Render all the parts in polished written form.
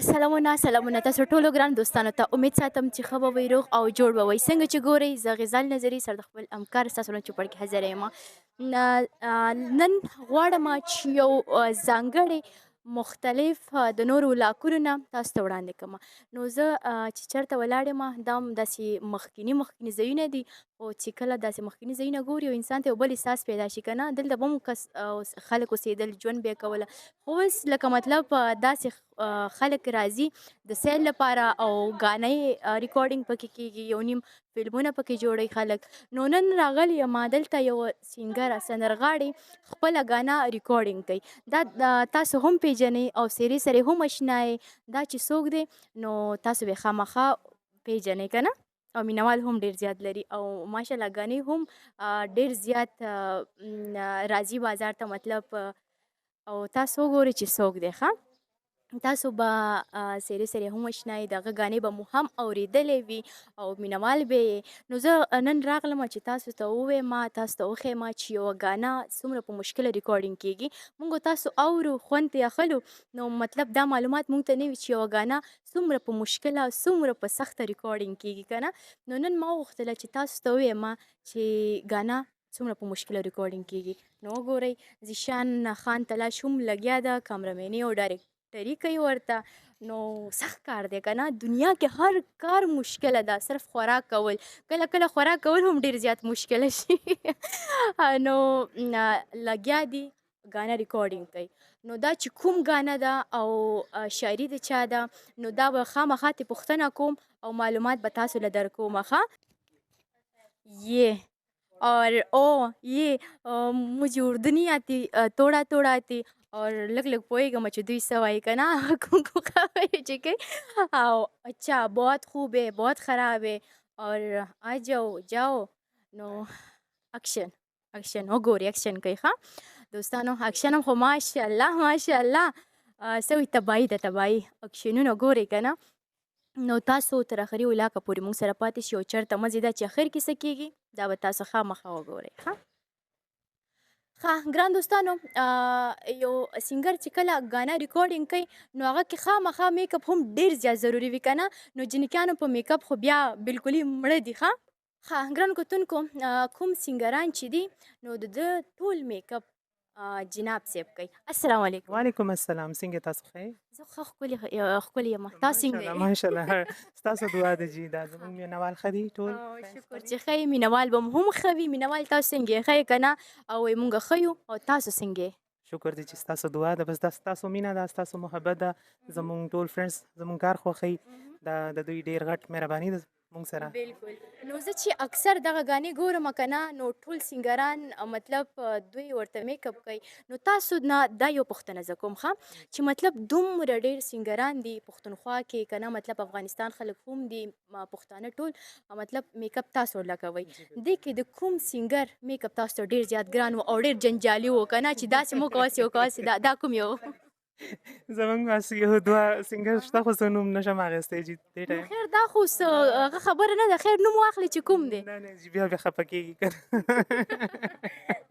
سلامونه تاسو ټولو ګران دوستانو ته امید ساتم چې ښه به وئ روغ او جوړ به وئ څنګه چې ګورئ زه غزال نظري سره د خپل همکار ستاسو نه چوپړ کې حاضره یم نن غواړم چې یو ځانګړی مختلف د نورو علاقونو نه تاسو ته وړاندې کړم نو زه چې چېرته ولاړ یم دا هم داسې مخکیني ځایونه دي خو چې کله داسې مخکیني ځایونه ګوري یو انسان ته یو بل احساس پیدا شي که نه دلته به هم خلک اوسېدل ژوند به یې کوله خو اوس لکه مطلب خلک راځي د سیل لپاره او ګانې ریکارډینګ پکې کېږي یو نیم فلمونه پکې جوړوي خلک نو نن راغلی یم دلته یو سینګره سندرغاړې خپله ګانا ریکارډینګ کوي دا تاسو هم پیژنئ او سیرې سره هم اشنا یې دا چې څوک دی نو تاسو به خامخا پیژنئ که نه او مینوال هم ډیر زیات لري او ماشاءالله ګانې هم ډیر زیات راځي بازار ته مطلب او تاسو وګورئ چې څوک دی ښه تاسو به سیرې سرې هم اشنا یې د هغه ګانې به مو هم اورېدلې وي او مینوال به یې نو زه نن راغلم چې تاسو ته ووایم تاسو ته وښیم چې یوه ګانا څومره په مشکله ریکارډینګ کېږي موږ تاسو اورو خوند ترې اخلو نو مطلب دا معلومات موږ ته نه وي چې یوه ګانا څومره په مشکله څومره په سخته ریکارډینګ کېږي که نه نو نن ما وغوښتله چې تاسو ته ووایم چې ګانا څومره په مشکله ریکارډینګ کېږي نو وګورئ زیشان خان تلاش هم لګیا ده کامرمیني او ډایرکټري کوي ورته نو سخت کار دی که نه دنیا کې هر کار مشکله ده صرف خوراک کول کله کله خوراک کول هم ډیر زیات مشکله شي نو لګیا دي ګانا ریکارډینګ کوي نو دا چې کوم ګانا ده او شاعري د چا ده نو دا به خامخا ترې پوښتنه کوم او معلومات به تاسو له درکوم ښه یہ और ओ ये मुझे उर्दू नहीं आती थोड़ा थोड़ा आती और लग लग पोएगा मुझे दुई सवाई का ना को खबर जी अच्छा बहुत खूब है बहुत ख़राब है और आ जाओ जाओ नो एक्शन एक्शन हो गोरी एक्शन कही हाँ دوستانو اکشن هم خو ماشاءالله سوی تباهي ده تباهي اکشنونه ګورئ که نه نو تاسو تر اخري ولاکه پورې موږ سره پاتې شئ او چېرته مزې ده چې اخر کې څه کېږي دا به تاسو خامخا وګورئ ښه ګران دوستانو یو سینګر چې کله ګانا ریکارډینګ کوي نو هغه کې خامخا میک اپ هم ډیر زیات ضروري وي که نه نو جنکیانو په میک اپ خو بیا بلکلي مړه دي ښه ګران کتونکو کوم سینګران چې دي نو د ده ټول میک اپ جناب صاحب کوي السلام علیکم وعلیکم السلام څنګه تاسو ښه زه ښه ښکلې یم تاسو څنګه یې ماشاءالله ستاسو دعا ده جی دا زموږ مینوال ښه دي ټول شکر چې ښه یې مینوال به هم ښه وي مینوال تاسو څنګه یې ښه یې که نه او موږ ښه یو او تاسو څنګه یې شکر دی چې ستاسو دعا ده بس دا ستاسو مینه ده ستاسو محبت ده زموږ ټول فرینډز زموږ کار خوښوي دا د دوی ډیر غټ مهرباني ده موږ سره بالکل نو زه چې اکثر دغه ګانې ګورم که نه نو ټول سینګران مطلب دوی ورته میک اپ کوي نو تاسو نه دا یو پوښتنه زه کوم ښه چې مطلب دومره ډېر سینګران دي پښتونخوا کې که نه مطلب افغانستان خلک هم دي پښتانه ټول مطلب میک اپ تاسو ورله کوئ دې کې د کوم سینګر میک اپ تاسو ته ډېر زیات ګران و او ډېر جنجالي و که نه چې داسې مو کواسې وکواسې دا کوم یو زموږ بس یو دوه سینګر شته خو زه نوم نشم اخیستی جي دې نو ټایم خیر دا خو هغه خبره نه ده خیر نوم واخلې چې کوم دی نه نه جي بیا خفه کېږي که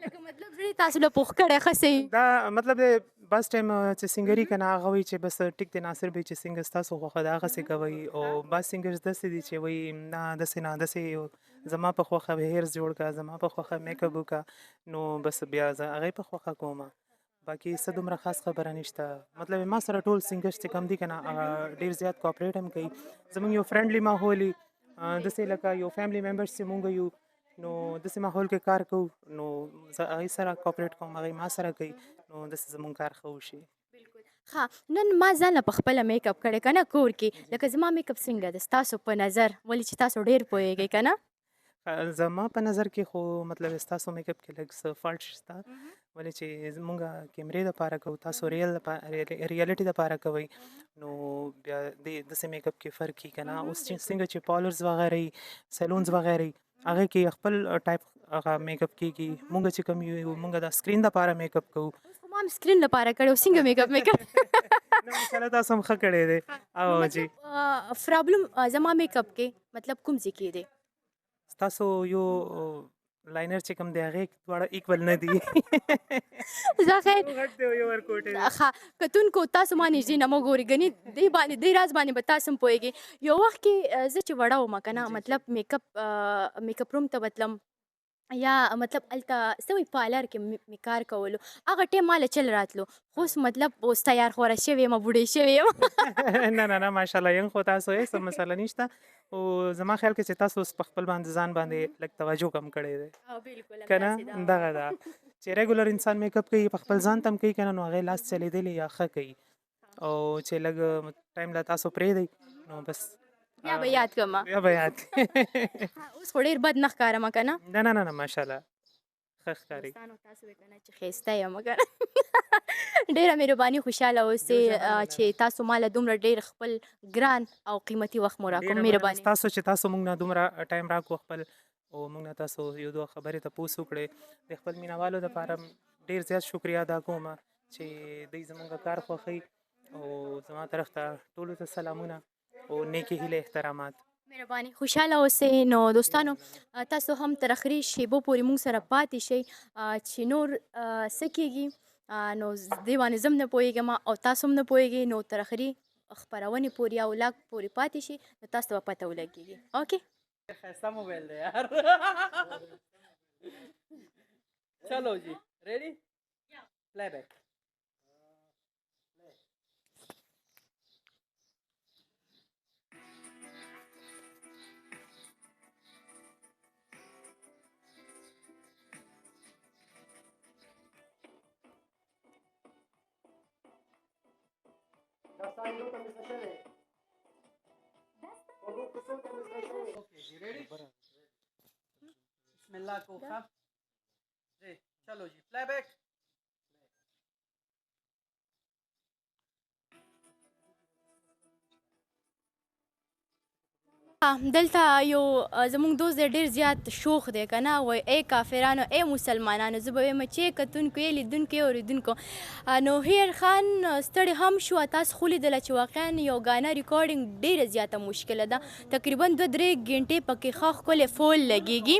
لکه مطلب زړه تاسو له پوښ کړی ښه صحیح دا مطلب دی بس ټایم چې سینګري که نه هغه وایي چې بس ټیک دی ناصر بی چې څنګه ستاسو خوښه ده هغسې کوئ او بعض سینګرز داسې دي چې وایي نه داسې نه داسې زما په خوښه هیرز جوړ کړه زما په خوښه میک اپ وکړه نو بس بیا زه هغې په خوښه کوم باقي څه دومره خاص خبره نشته مطلب ما سره ټول سینګرز چې کم دي که نه هغه ډېر زیات کوآپریټ هم کوي زموږ یو فرینډلي ماحول وي داسې لکه یو فیملی ممبرز چې مونږ یو نو داسې ماحول کې کار کوو نو زه هغې سره کوآپریټ کوم هغې ما سره کوي نو داسې زموږ کار ښه وشي ښه نن ما ځان له په خپله میک اپ کړی که نه کور کې لکه زما میک اپ څنګه ده ستاسو په نظر ولې چې تاسو ډېر پوهېږئ که نه زما په نظر کې خو مطلب ستاسو میک اپ کې لږ څه فالټ شته ولې چې زمونږ کیمرې دپاره کوو تاسو ریالټي دپاره کوئ نو بیا داسې میک اپ کې فرق کي که نه اوس چې څنګه چې پالرز وغیره وي سیلونز وغیره وي هغې کې خپل ټایپ هغه میک اپ کېږي مونږ چې کوم یو مونږ د سکرین دپاره میک اپ کوو اوس خو ما هم سکرین لپاره کړی او څنګه میک اپ مې کړی نه ماشاءالله تاسو هم ښه کړی دی او جی پرابلم زما میک اپ کې مطلب کوم ځای کې دی ستاسو یو لاینر چې کوم دی هغې دواړه ایکول نه دي زه خیر یو غټ دی او یو ورکوټی دی. ښه کتونکو تاسو ما نږدې نه مه ګورئ ګنې دې راز باندې به تاسو هم پوهېږئ یو وخت کې زه چې وړه وم که نه مطلب میکپ روم ته به تلم یا مطلب هلته څه وایي پارلر کې مې کار کولو هغه ټایم ما له چل راتلو خو اوس مطلب اوس تیار خوره شوې یم بوډۍ شوې یم نه ماشاءالله ینګ خو تاسو یې څه مسله نشته او زما خیال کې چې تاسو اوس په خپل باندې ځان باندې لږ توجه کم کړی دی بالکل که نه دغه ده چې ریګولر انسان میک اپ کوي په خپل ځان ته هم کوي که نه نو هغې لاس چلېدلی یا ښه کوي او چې لږ ټایم له تاسو پرېږدئ نو بس بیا به یاد کړم بیا به یاد اوس خو ډېر بد نه ښکارم که نه نه ماشاءالله ښه ښکاري تاسو وایئ که نه چې ښایسته یم که نه ډېره مهرباني خوشحاله اوسئ چې تاسو ما له دومره ډېر خپل ګران او قیمتي وخت مو راکړو مهرباني تاسو چې تاسو موږ نه دومره ټایم راکړو خپل او موږ نه تاسو یو دوه خبرې تپوس وکړې د خپل مینوالو دپاره ډېر زیات شکریا ادا کوم چې دوی زموږ کار خوښوي او زما طرف ته ټولو ته سلامونه او نیکې هیلې احترامات مهرباني خوشحاله اوسئ نو دوستانو تاسو هم تر اخري شیبو پورې موږ سره پاتې شئ چې نور څه کېږي نو دې باندې زه هم نه پوهېږم او تاسو هم نه پوهېږئ نو تر اخري خپرونې پورې یا ولاګ پورې پاتې شئ نو تاسو ته به پته ولګېږي اوکې ख़ासा मोबाइल है यार चलो जी रेडी प्लेबैक बिस्मिल्लाह को खा जी चलो जी प्लेबैक دلته یو زموږ دوست دی ډېر زیات شوخ دی که نه وایي ای کافرانو ای مسلمانانو زه به وایم چې کتونکو یې لیدونکو یې اورېدونکو نو هیر خان ستړی هم شو تاسو خو لیدله چې واقعا یو ګانا ریکارډینګ ډېره زیاته مشکله ده تقریبا 2-3 ګنټې پکې ښه ښکلی فول لګېږي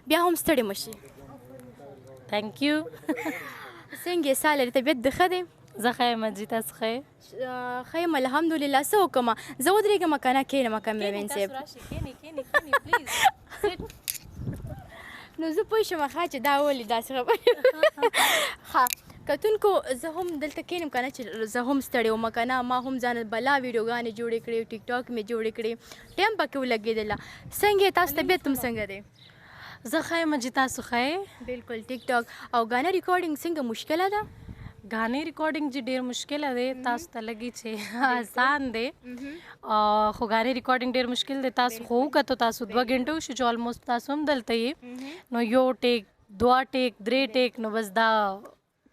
بیا هم ستړی مه شي تھینک یو څنګه یې ساه لري طبیعت د ښه دی زه ښه یم جي تاسو ښه یې ښه یم الحمدلله څه وکړم زه ودرېږم که نه کښېنم کیمرمین صاحب نو زه پوه شم ښه چې دا ولې داسې خبرې ښه کتونکو زه هم دلته کښېنم که نه چې زه هم ستړی وم که نه ما هم ځان بلا ویډیوګانې جوړې کړې ټیک ټاک مې جوړې کړې ټایم پکې ولګېدله څنګه یې تاسو طبیعت هم څنګه دی زه ښه یم جي تاسو ښه یې بالکل ټیک ټاک او ګانا ریکارډینګ څنګه مشکله ده غانې ریکارډینګ چې ډېر مشکله دی تاسو ته لګي چې آسان دی خو غانې ریکارډینګ ډېر مشکل دی تاسو خو وکتو تاسو 2 غنټه وشو چې آلموسټ تاسو هم دلته یې نو یو ټیک 2 ټیک 3 ټیک نو بس دا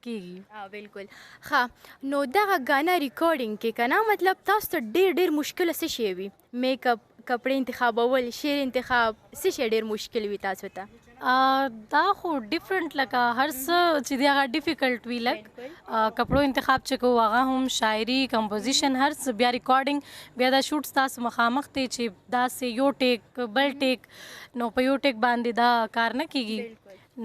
کېږي بالکل ښه نو دغه غانا ریکارډینګ کې که نه مطلب تاسو ته ډېر مشکله څه شی وي میک اپ کپړې انتخابول شعر انتخاب څه شی ډېر مشکل وي تاسو ته دا خو ډیفرنٹ لکه هر څه چې دی هغه ډیفیکلټ وي لک کپړو انتخاب چې کوو هغه هم شاعري کمپوزیشن هر څه بیا ریکارډینګ بیا دا شوټس تاسو مخامخ دی چې داسې یو ټیک بل ټیک نو په یو ټیک باندې دا کار نه کیږي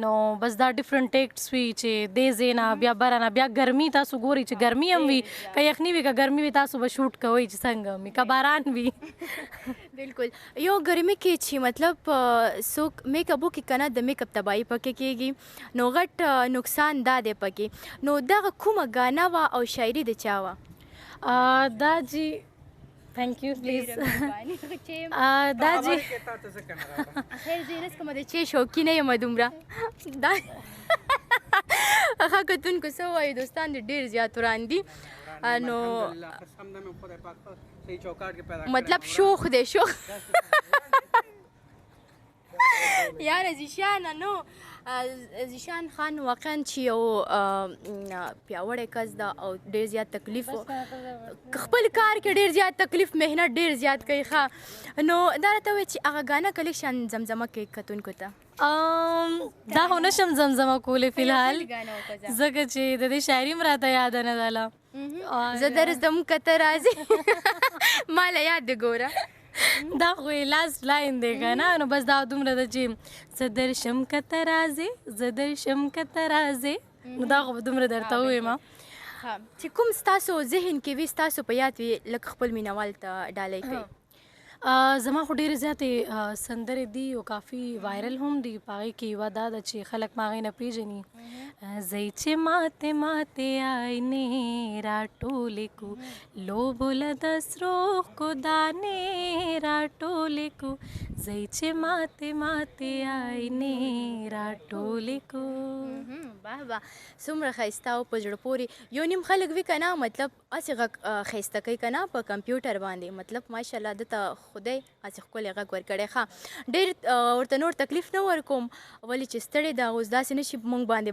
نو بس دا ډیفرنٹ ټیکټس وي چې دې ځای نه بیا بره نه بیا ګرمي تاسو ګورئ چې ګرمي هم وي که یخني وي که ګرمي وي تاسو به شوټ کوئ چې څنګه وي که باران وي بالکل یو ګرمي کې چې مطلب څوک میک اپ وکړي که نه د میک اپ تباهي پکې کېږي نو غټ نقصان دا دی پکې نو دغه کومه ګانا وه او شاعري د چا وه دا جی تھینک یو پلیز دا جی خیر زه یې کومه د چې شوقي نه یم دومره دا ښه کتونکو څه ووایي دوستان دې ډېر زیات وران دي نو مطلب شوخ دی شوخ یاره زیشانه نو زیشان خان واقعا چې یو پیاوړی کس ده او ډېر زیات تکلیف خپل کار کې ډېر زیات تکلیف محنت ډېر زیات کوي ښه نو دا راته وایي چې هغه ګانا کلیکشن زمزمه کوي کتونکو ته دا خو نشم زمزمه کولی فی الحال ځکه چې د دې شاعري هم راته یاده نه دله زه درځم که ته راځې ما له یاد دې ګوره دا خو لاست لاین دی که نه نو بس دا دومره ده چې زه درشم که ته راځې زه درشم که ته راځې نو دا خو به دومره درته ووایم چې کوم ستاسو ذهن کې وي ستاسو په یاد وي لکه خپل مینوال ته ډالۍ کوي زما خو ډېرې زیاتې سندرې دي او کافي وایرل هم دي په هغې کې یوه دا ده چې خلک ما هغې نه پېژني زی چې ماتې ماتې آینې راټولې کو لوبو له د سروښکو دانې راټولې کو زی چې ماتې ماتې آینې راټولې کو واه واه څومره ښایسته او په زړه پورې یو نیم خلک وي که نه مطلب هسې غږ ښایسته کوي که نه په کمپیوټر باندې مطلب ماشاءالله ده ته خدای هسې ښکلی غږ ورکړی ښه ډېر ورته نور تکلیف نه ورکوم ولې چې ستړې ده اوس داسې نه شي موږ باندې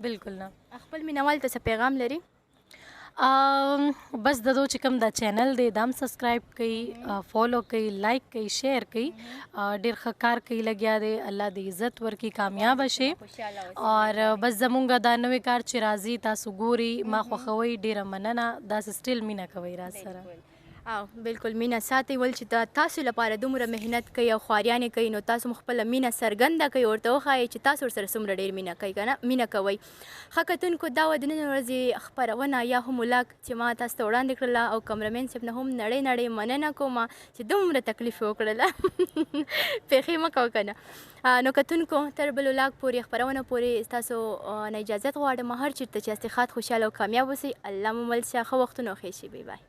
بالکل نه خپل مینوال ته څه پیغام لري بس د دو چې کوم دا چینل دی دا هم سبسکرایب کوي فالو کوي لایک کوي شیر کوي ډېر ښه کار کوي لګیا دی الله دې عزت ورکړي کامیابه شي اور بس زمونږ دا نوی کار چې راځي تاسو ګوري ما خوښوئ ډېره مننه داسې سټیل مینه کوئ را سره او بالکل مینه ساتئ ول چې تاسو لپاره دومره محنت کوي او خواریانې کوي نو تاسو هم خپله مینه څرګنده کوئ ورته وښایئ چې تاسو ورسره څومره ډېر مینه کوئ که نه مینه کوئ ښه کتونکو دا وه د نن ورځې خپرونه یا هم ولاګ چې ما تاسو ته وړاندې کړله او کمرمین صاحب نه هم نړۍ مننه کوم چې دومره تکلیف یې وکړله پېښې مه کوه که نه نو کتونکو تر بل ولاګ پورې خپرونه پورې ستاسو نه اجازت غواړم هر چېرته چې استخاد خوشحاله او کامیاب اوسئ الله مو مل شه ښه وختونه ښې شي بای